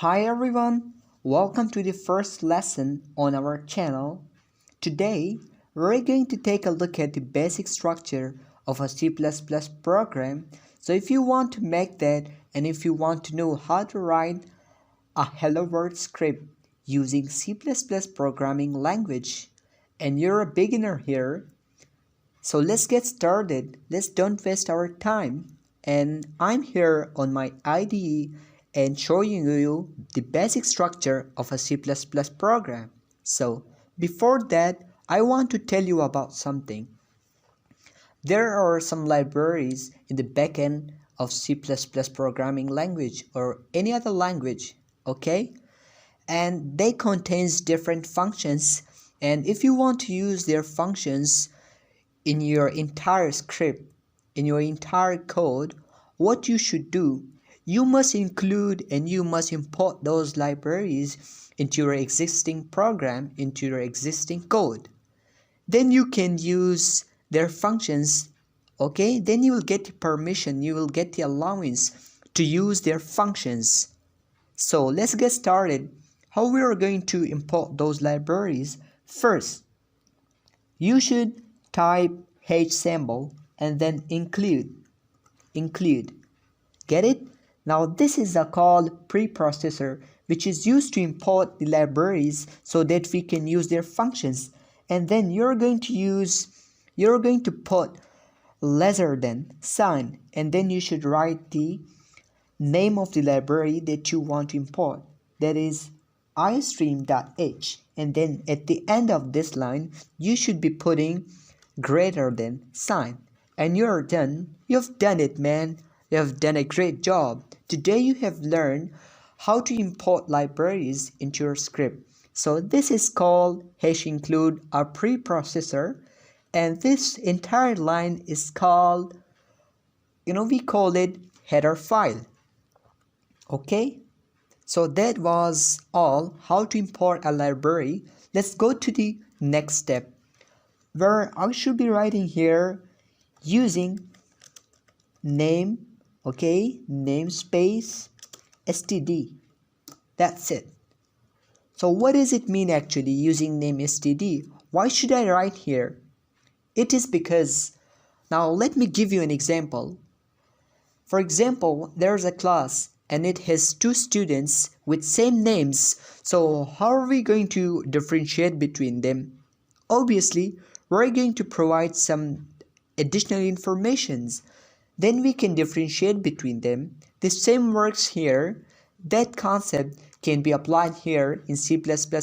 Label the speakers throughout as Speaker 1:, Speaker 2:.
Speaker 1: Hi everyone, welcome to the first lesson on our channel. Today, we're going to take a look at the basic structure of a C++ program. So if you want to make that and if you want to know how to write a hello world script using C++ programming language and you're a beginner here, so let's get started. Let's don't waste our time. And I'm here on my IDE and showing you the basic structure of a C++ program. So before that, I want to tell you about something. There are some libraries in the backend of C++ programming language or any other language, okay? And they contains different functions, and if you want to use their functions in your entire script, in your entire code, what you should do, you must include and you must import those libraries into your existing program, into your existing code. Then you can use their functions, okay? Then you will get the permission, you will get the allowance to use their functions. So let's get started. How we are going to import those libraries? First, you should type h symbol and then include. Get it? Now this is a called preprocessor, which is used to import the libraries so that we can use their functions. And then you're going to put lesser than sign, and then you should write the name of the library that you want to import, that is iostream.h, and then at the end of this line you should be putting greater than sign, and you're done. You've done it, man. You have done a great job. Today you have learned how to import libraries into your script. So this is called #include, a preprocessor, and this entire line is called, we call it header file. Okay, so that was all how to import a library. Let's go to the next step, where I should be writing here using name, okay, namespace std. That's it. So what does it mean actually using name std? Why should I write here? It is because, now let me give you an example. For example, there's a class and it has two students with same names. So how are we going to differentiate between them? Obviously, we're going to provide some additional informations. Then we can differentiate between them. The same works here. That concept can be applied here in C++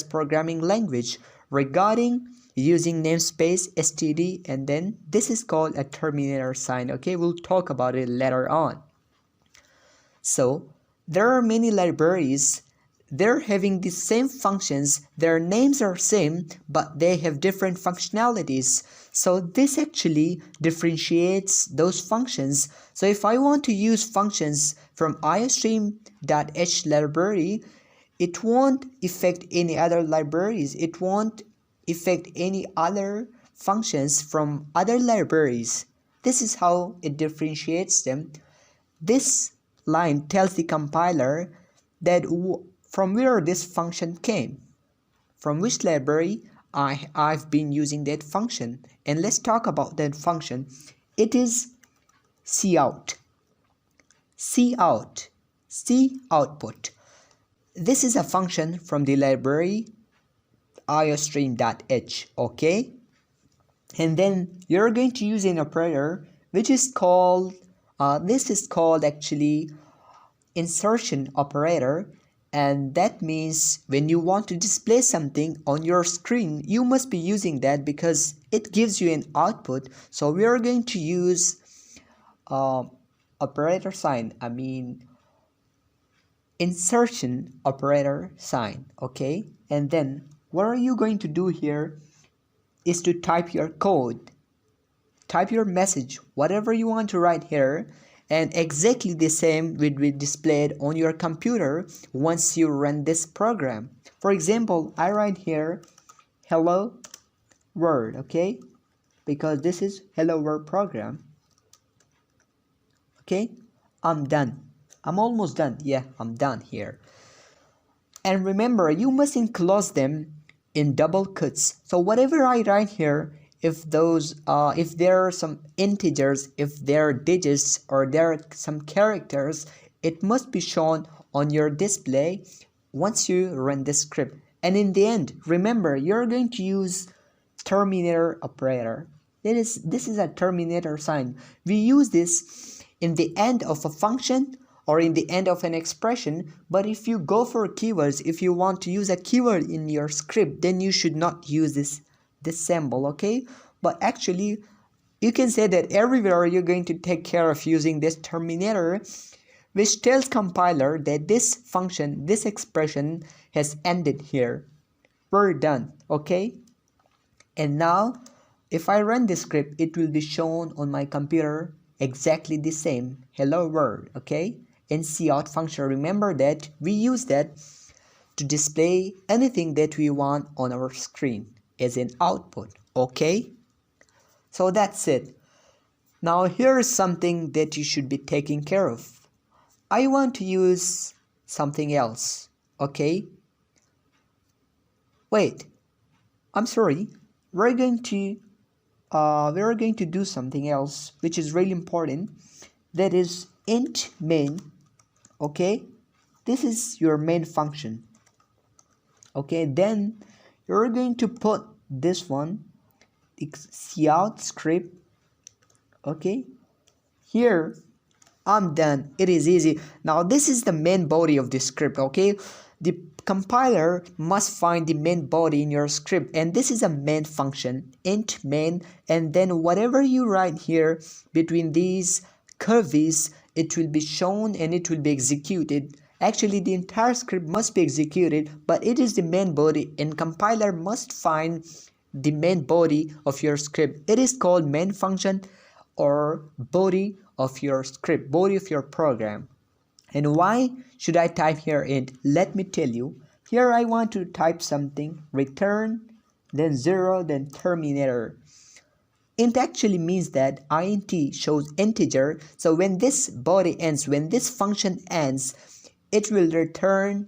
Speaker 1: programming language regarding using namespace std, and then this is called a terminator sign. Okay, we'll talk about it later on. So there are many libraries. They're having the same functions, their names are same, but they have different functionalities. So this actually differentiates those functions. So if I want to use functions from iostream.h library, it won't affect any other libraries. It won't affect any other functions from other libraries. This is how it differentiates them. This line tells the compiler that from where this function came, from which library I've been using that function. And let's talk about that function. It is cout. cout, C output. This is a function from the library iostream.h, okay? And then you're going to use an operator which is called, this is called actually insertion operator, and that means when you want to display something on your screen, you must be using that because it gives you an output. So we are going to use operator sign, insertion operator sign, okay? And then what are you going to do here is to type your code, type your message, whatever you want to write here, and exactly the same will be displayed on your computer once you run this program. For example, I write here hello world, okay, because this is hello world program. Okay, I'm done. I'm almost done. Yeah, I'm done here. And remember, you must enclose them in double quotes. So whatever I write here, if there are some integers, if there are digits, or there are some characters, it must be shown on your display once you run the script. And in the end, remember, you're going to use terminator operator. This is a terminator sign. We use this in the end of a function or in the end of an expression, but if you go for keywords, if you want to use a keyword in your script, then you should not use this symbol, okay? But actually, you can say that everywhere you're going to take care of using this terminator, which tells compiler that this function, this expression has ended here. We're done, okay? And now, if I run this script, it will be shown on my computer exactly the same. Hello world, okay? And cout function, remember that we use that to display anything that we want on our screen as an output, okay? So that's it. Now here's something that you should be taking care of. I want to use something else, okay? Wait, I'm sorry. We're going to do something else which is really important. That is int main, okay? This is your main function, okay? Then you're going to put this one, the cout script, okay? Here, I'm done. It is easy. Now this is the main body of the script, okay? The compiler must find the main body in your script, and this is a main function, int main, and then whatever you write here between these curves, it will be shown and it will be executed. Actually, the entire script must be executed, but it is the main body, and compiler must find the main body of your script. It is called main function or body of your script, body of your program. And why should I type here int? Let me tell you. Here I want to type something, return, then 0, then terminator. Int actually means that int shows integer. So when this body ends, when this function ends, it will return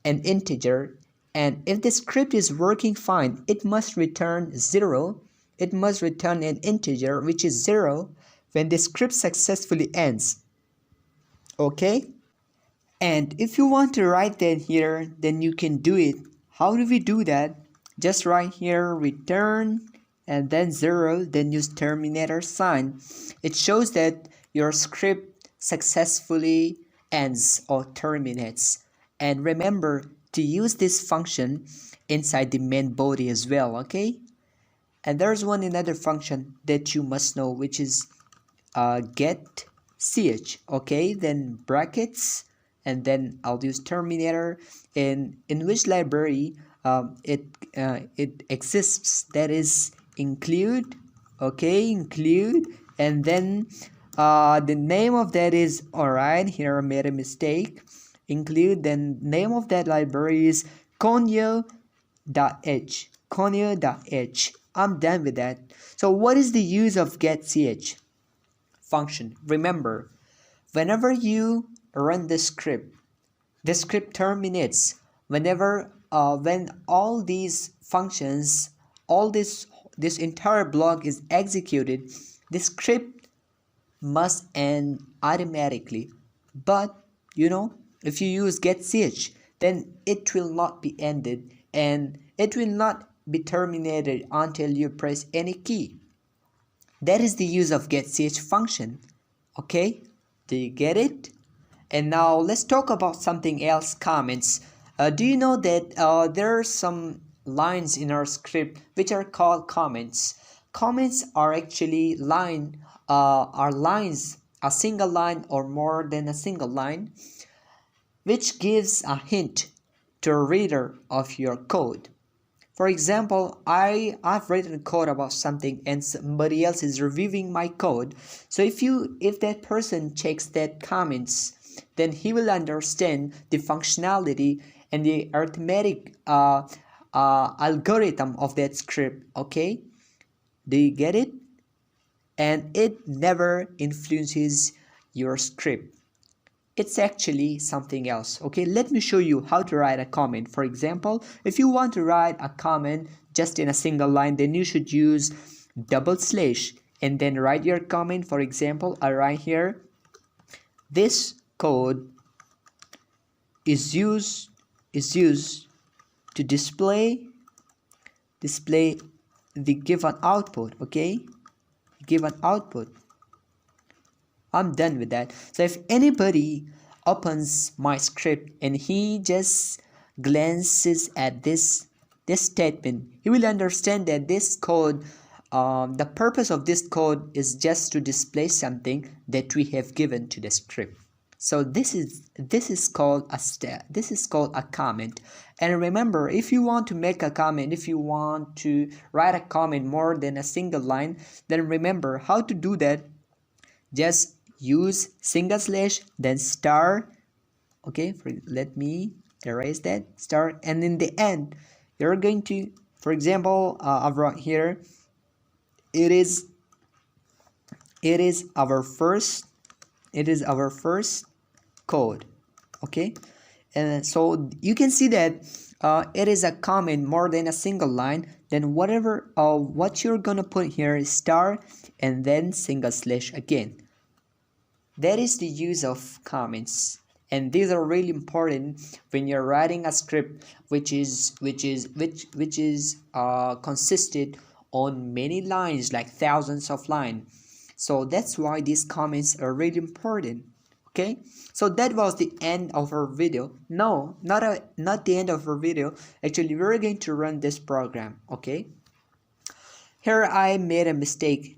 Speaker 1: an integer. And if the script is working fine, it must return 0. It must return an integer, which is 0, when the script successfully ends. Okay? And if you want to write that here, then you can do it. How do we do that? Just write here return and then 0, then use terminator sign. It shows that your script successfully ends or terminates. And remember to use this function inside the main body as well, okay? And there's another function that you must know, which is get ch, okay? Then brackets, and then I'll use terminator, in which library it exists, that is include, okay? Include, and then the name of that is, alright, here I made a mistake, include, then name of that library is conio.h. I'm done with that. So what is the use of getch function? Remember, whenever you run the script terminates whenever when all these functions, all this entire block is executed. The script must end automatically. But you know, if you use getch, then it will not be ended, and it will not be terminated until you press any key. That is the use of getch function. Okay, do you get it? And now let's talk about something else, comments. Do you know that there are some lines in our script which are called comments? Comments are actually lines, a single line or more than a single line, which gives a hint to a reader of your code. For example, I've written code about something and somebody else is reviewing my code. So if that person checks that comments, then he will understand the functionality and the arithmetic algorithm of that script. Okay, do you get it? And it never influences your script. it's actually something else. Okay, let me show you how to write a comment. For example, if you want to write a comment just in a single line, then you should use double slash and then write your comment. For example, I write here, this code is used to display the given output. Okay, given output. I'm done with that. So if anybody opens my script and he just glances at this statement, he will understand that this code, the purpose of this code is just to display something that we have given to the script. So this is called a comment. And remember, if you want to make a comment, if you want to write a comment more than a single line, then remember how to do that. Just use single slash then star. Okay, let me erase that star, and in the end you're going to, for example, I've wrote here, it is our first code. Okay, and so you can see that it is a comment more than a single line. Then whatever what you're gonna put here is star and then single slash again. That is the use of comments, and these are really important when you're writing a script which is consisted on many lines, like thousands of lines. So that's why these comments are really important. Okay, so that was the end of our video. No, not the end of our video. Actually, we're going to run this program. Okay, here I made a mistake.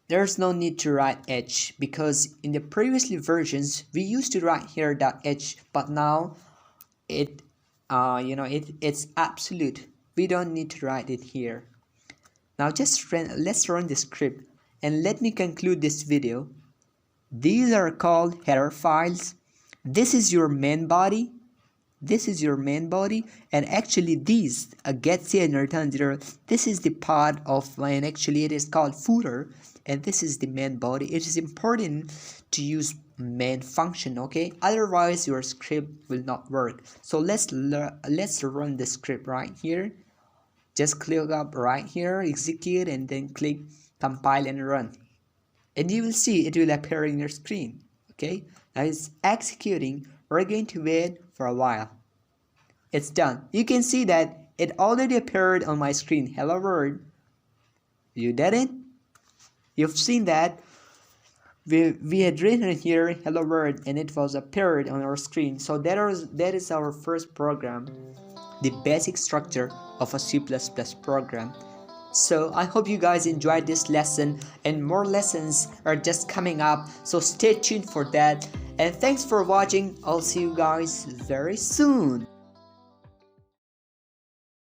Speaker 1: There's no need to write h, because in the previously versions we used to write here .h, but now it's absolute. We don't need to write it here. Now let's run the script, and let me conclude this video. These are called header files. This is your main body. And actually these get, see, and return 0. This is the part of line. Actually it is called footer, and this is the main body. It is important to use main function, okay? Otherwise your script will not work. So let's run the script right here. Just click up right here, execute, and then click compile and run, and you will see it will appear in your screen. Okay, now it's executing. We're going to wait for a while. It's done. You can see that it already appeared on my screen. Hello world. You did it? You've seen that we had written here hello world, and it was appeared on our screen. So that is our first program, the basic structure of a C++ program. So I hope you guys enjoyed this lesson, and more lessons are just coming up, so stay tuned for that. And thanks for watching. I'll see you guys very soon.